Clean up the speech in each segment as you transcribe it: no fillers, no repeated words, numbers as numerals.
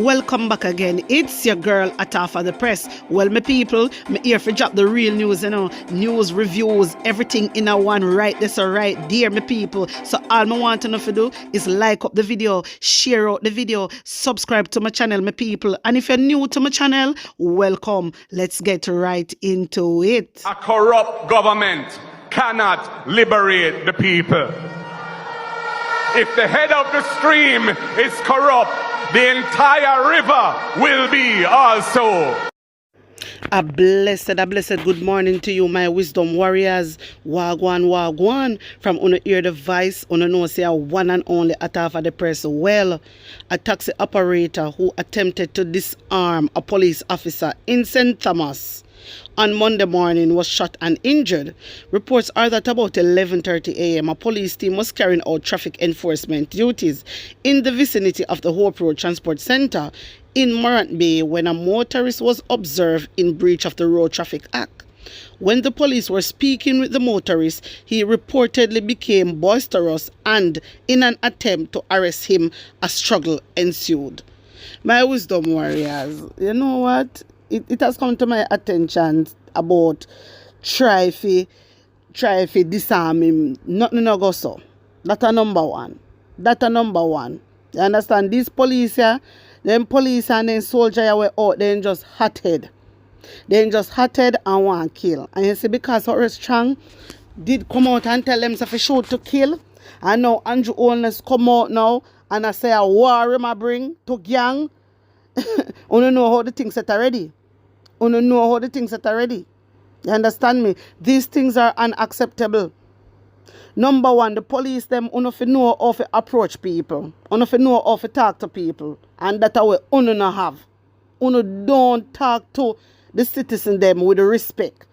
Welcome back again. It's your girl Atafa the Press. Well, my people, me here for drop the real news, news, reviews, everything in a one right this or right there, my people. So all I want to know to do is like up the video, share out the video, subscribe to my channel, my people. And if you're new to my channel, welcome. Let's get right into it. A corrupt government cannot liberate the people. If the head of the stream is corrupt, the entire river will be also. A blessed good morning to you, my wisdom warriors. Wagwan. From Uno Ear Device, Uno know say a one and only Atafa the Press. Well, a taxi operator who attempted to disarm a police officer in St. Thomas on Monday morning was shot and injured. Reports are that about 11:30 a.m. a police team was carrying out traffic enforcement duties in the vicinity of the Hope Road Transport Center in Morant Bay when a motorist was observed in breach of the Road Traffic Act. When the police were speaking with the motorist, he reportedly became boisterous and in an attempt to arrest him, a struggle ensued. My wisdom warriors, you know what? It has come to my attention about try fi disarm him. Nothing no go so. That's a number one. You understand? These police here, them police and then soldier here were out, they just hot-head. And want kill. And you see, because Horace Strong did come out and tell them to shoot to kill. And now Andrew Holness come out now and I say a war him I bring to gang. You know how the things set already. You understand me? These things are unacceptable. Number one, the police them know how to approach people. Know how to talk to people. And that way not have. Don't talk to the citizen them with respect.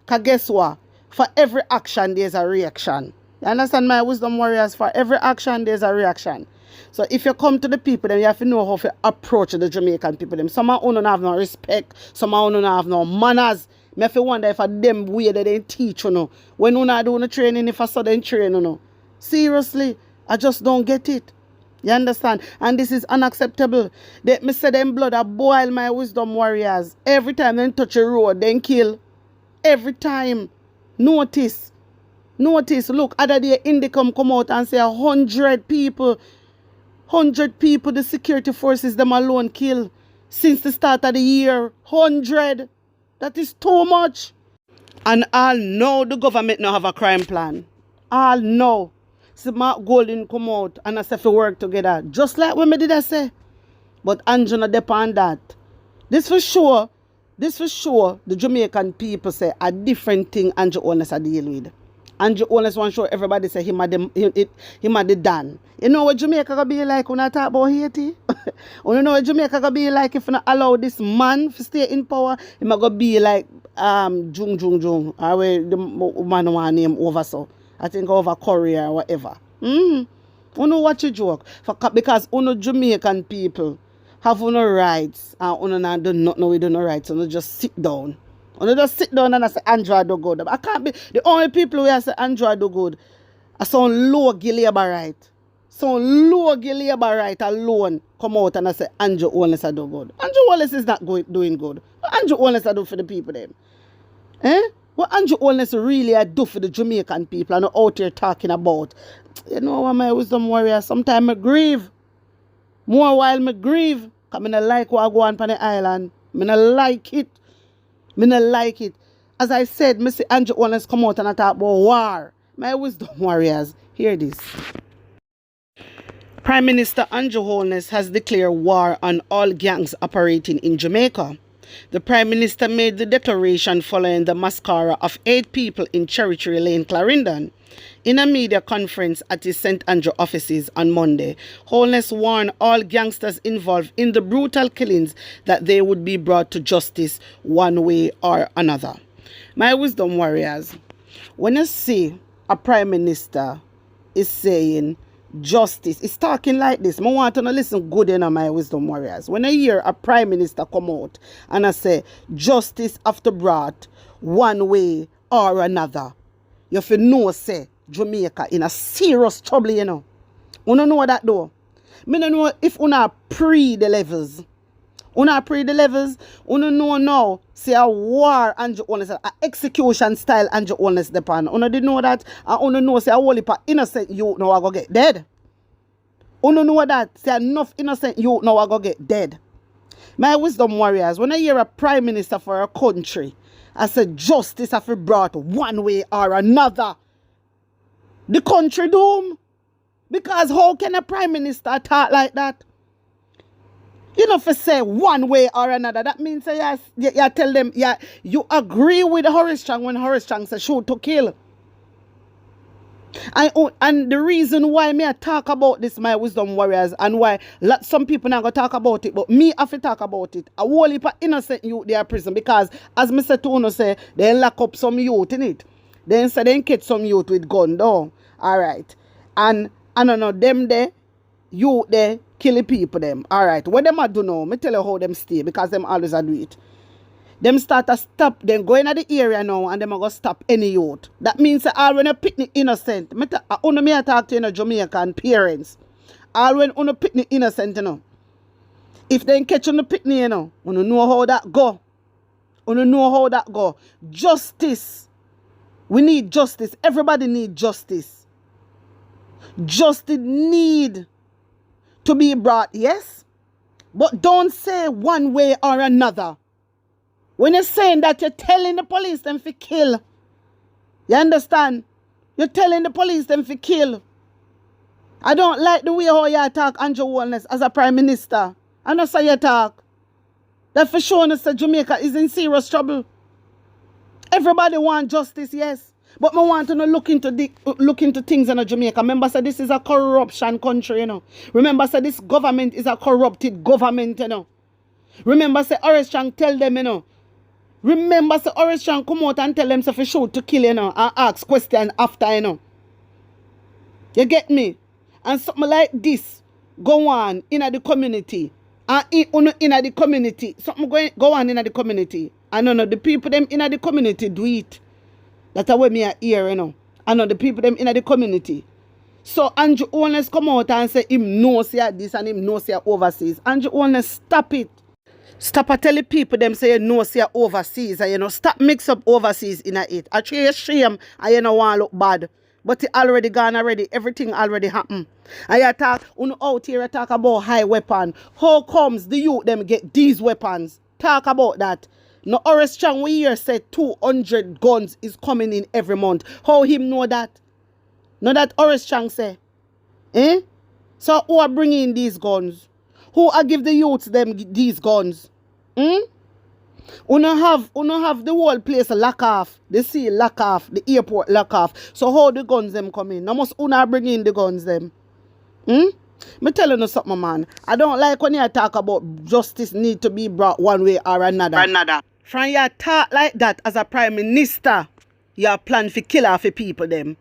Because guess what? For every action there's a reaction. You understand my wisdom warriors? For every action there's a reaction. So if you come to the people, then you have to know how to approach the Jamaican people. Them. Some of them don't have no respect. Some of them don't have no manners. I have to wonder if them way that they teach, when you not doing the training, if I saw them train, Seriously, I just don't get it. You understand? And this is unacceptable. Me say them blood a boil, my wisdom warriors. Every time they touch a road, they kill. Every time. Notice. Look, other day Indicom come out and say 100 people. 100 people the security forces them alone kill since the start of the year. 100. That is too much. And all know the government now have a crime plan. All know. See Mark Golden come out and I say we work together. Just like when me did I say. But Andrew not depend that. This for sure, the Jamaican people say a different thing Andrew Holness are deal with. Andrew Holness want to show everybody say him at the done. You know what Jamaica gonna be like when I talk about Haiti? You know what Jamaica gonna be like if you not allow this man to stay in power? He might gonna be like Jung. Or where the man want name over so. I think over Korea or whatever. You know what you joke? Because Jamaican people have no rights and do not know we do no rights. So just sit down. And they just sit down and I say Andrew do good. I can't be the only people who I say Andrew do good. I sound low labor right. Alone come out and I say Andrew Holness do good. Andrew Holness is not doing good. What Andrew Holness do for the people them? What Andrew Holness really do for the Jamaican people and out here talking about? You know what, my wisdom warrior, sometimes I grieve. More while I grieve. Because I don't like what I go on the island. I don't like it. As I said, Mr. Andrew Holness come out and I talk about war. My wisdom warriors, hear this. Prime Minister Andrew Holness has declared war on all gangs operating in Jamaica. The Prime Minister made the declaration following the massacre of 8 people in Cherry Tree Lane, Clarendon. In a media conference at his St. Andrew offices on Monday, Holness warned all gangsters involved in the brutal killings that they would be brought to justice one way or another. My wisdom warriors, when you see a Prime Minister is saying justice, it's talking like this. I want to listen good in my wisdom warriors. When I hear a Prime Minister come out and I say justice after brought one way or another, you have to know say Jamaica in a serious trouble, You don't know that though. I don't know if una pre the levels. Una pre the levels, una know now, see a war and honest, a execution style and honest depend. Una did know that, and una know say a whole heap of innocent youth now I go get dead. Una know that, say enough innocent youth now I go get dead. My wisdom warriors, when I hear a prime minister for a country, I say justice have been brought one way or another. The country doom. Because how can a prime minister talk like that? You know, for say one way or another, that means you tell them, you agree with Horace Chang when Horace Chang says shoot to kill. And the reason why me I talk about this, my wisdom warriors, and why some people not going to talk about it, but me have to talk about it. A whole heap of innocent youth they are prison because, as Mr. Tuno say, they lock up some youth in it. Then say they catch some youth with gun down. Alright. And I don't know, them there, youth there, killing people them. Alright. What them I do now, me tell you how them stay because them always do it. Them start to stop, them go into the area now and them are going to stop any youth. That means that all when a picnic innocent, me talk to you know, Jamaican parents. All when on a picnic innocent, you know. If they catch on the picnic, you know how that go. You know how that go. Justice. We need justice. Everybody need justice. Justice need to be brought, yes? But don't say one way or another. When you're saying that, you're telling the police them to kill. You understand? You're telling the police them to kill. I don't like the way how you attack Andrew Holness as a prime minister. I know how you talk. That for sure us that Jamaica is in serious trouble. Everybody want justice, yes. But I want to look into things in Jamaica. Remember, say this is a corruption country, you know. Remember, say this government is a corrupted government, you know. Remember, say Horace Chang tell them, you know. Remember, say Horace Chang come out and tell them so for shoot to kill, you know, and ask question after, you know. You get me? And something like this go on in the community. And in the community. Something go on in the community. I know the people them in the community do it. That's why me here, you know. I know the people them in the community. So Andrew Holness come out and say him knows here this and him knows here overseas. Andrew Holness, stop it. Stop telling people them say you know see overseas and you know stop mix up overseas in it. I try shame and you know want look bad. But it already gone already. Everything already happened. And you talk out here you talk about high weapon. How comes the youth them get these weapons? Talk about that. No Horace Chang we here said 200 guns is coming in every month. How him know that? Know that Horace Chang say? Eh? So who are bringing these guns? Who are give the youths them these guns? Hmm? Uno have the whole place lock off. The sea lock off. The airport lock off. So how the guns them come in? Now must Uno bring in the guns them? Hmm? Me telling you something, man. I don't like when you talk about justice need to be brought one way or another. From you talk like that as a prime minister, you plan for kill off the people them.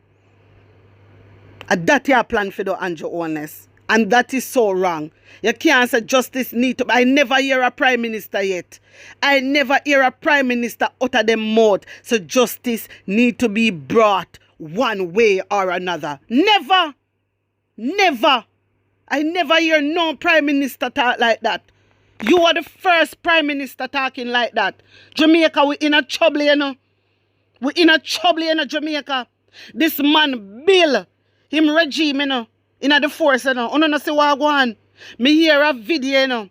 And that you plan for the Andrew Holness. And that is so wrong. You can't say justice need to... I never hear a prime minister yet. I never hear a prime minister utter them mouth. So justice need to be brought one way or another. Never. Never. I never hear no prime minister talk like that. You are the first prime minister talking like that. Jamaica, we in a trouble, you know. We in a trouble, you know, Jamaica. This man, Bill, him regime, you know. In the force, you know. You know, see what go on. Me hear a video, you know.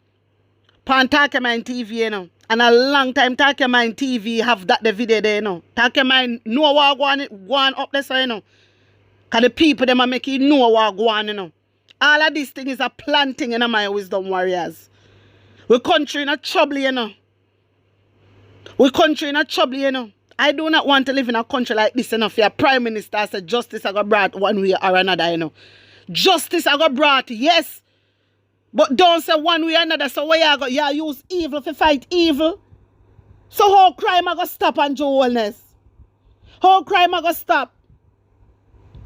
Pan Talkmine TV, you know. And a long time Talkmine TV have that the video there, you know. Talkmine know what go on up there, so, you know. Because the people, them are making you know what go on, you know. All of this thing is a planting, you know, my wisdom warriors. We country in a trouble, you know. We country in a trouble, you know. I do not want to live in a country like this, you know. If your prime minister said justice I got brought one way or another, you know. Justice I got brought, yes. But don't say one way or another. So why you got use evil to fight evil? So how crime I got stop on Joe Holness? How crime I got stop?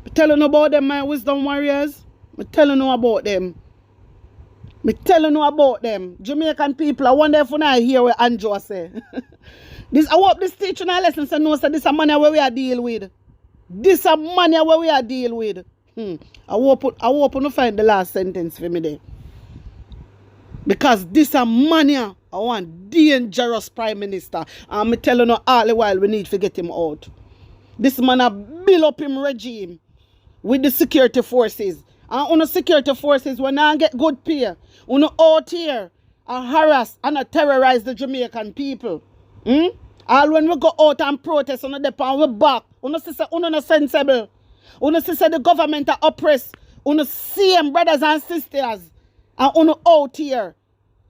I'm telling you about them, my wisdom warriors. I'm telling you about them. I'm telling you about them. Jamaican people, I wonder if I hear what Andrew say. I hope this teaching a lesson so no say this a money where we are deal with. This a money where we are deal with. I hope you find the last sentence for me there. Because this a mania. I want dangerous prime minister. And me telling you all the while we need to get him out. This man a build up him regime with the security forces. And on the security forces when I get good pay, on out here and harass and terrorize the Jamaican people. All when we go out and protest on the depot, we back. On the sister, on the sensible. On the sister, the government are oppressed. On the same brothers and sisters. And on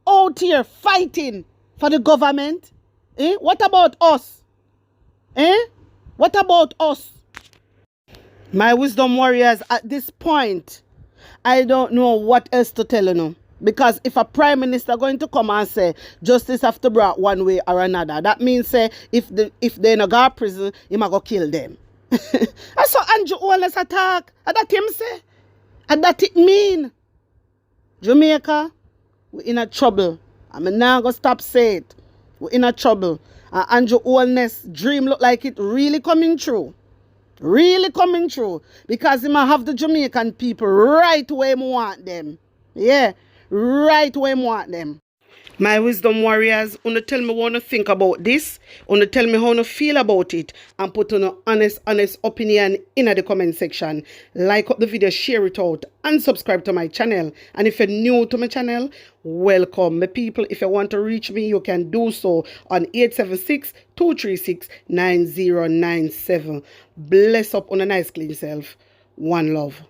out here fighting for the government. What about us? What about us? My wisdom warriors, at this point, I don't know what else to tell you. Because if a prime minister going to come and say justice have to be brought one way or another, that means say if they no go to prison, he might go kill them. That's what Andrew Holness attack. And that him say. And that it mean. Jamaica, we in a trouble. I'm now going to stop say it. We in a trouble. And Andrew Holness dream look like it really coming true. Really coming true. Because he might have the Jamaican people right where he want them. Yeah. Right where I want them. My wisdom warriors, wanna tell me what you think about this, wanna tell me how you feel about it, and put on an honest opinion in the comment section. Like up the video, share it out, and subscribe to my channel. And if you're new to my channel, welcome. My people, if you want to reach me, you can do so on 876-236-9097. Bless up on a nice clean self. One love.